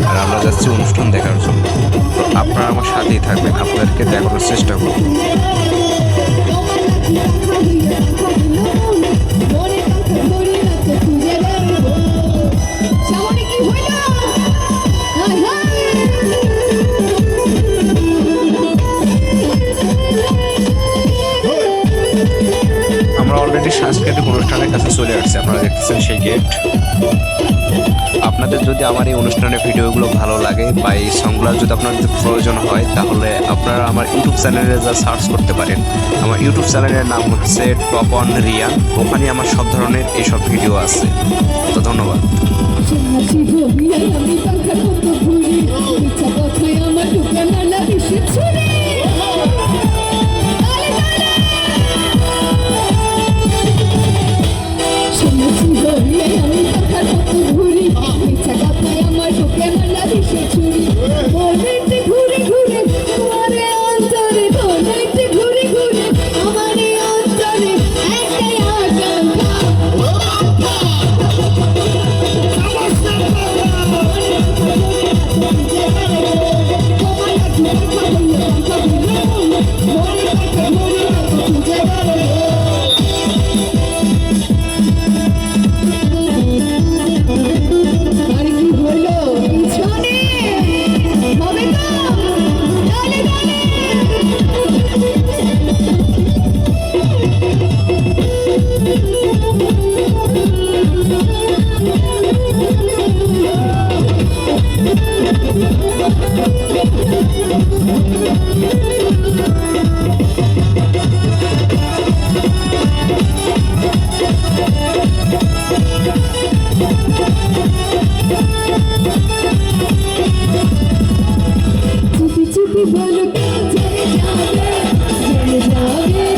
আর আমরা যাচ্ছি অনুষ্ঠান দেখার জন্য। আপনারা আমার সাথেই থাকবেন, আপনাদেরকে দেখানোর চেষ্টা করব। আমরা অলরেডি সাংস্কৃতিক অনুষ্ঠানের কাছে চলে আসছি। আপনারা দেখতেছেন সেই গেট। আপনাদের যদি আমার এই অনুষ্ঠানের ভিডিওগুলো ভালো লাগে বা এই সংগুলো যদি আপনাদের প্রয়োজন হয়, তাহলে আপনারা আমার ইউটিউব চ্যানেলে যা সার্চ করতে পারেন। আমার ইউটিউব চ্যানেলের নাম হচ্ছে টপ অন রিয়ান। ওখানে আমার সব ধরনের এইসব ভিডিও আছে। তো ধন্যবাদ। चुपी चुपी बोलो चले जाओगे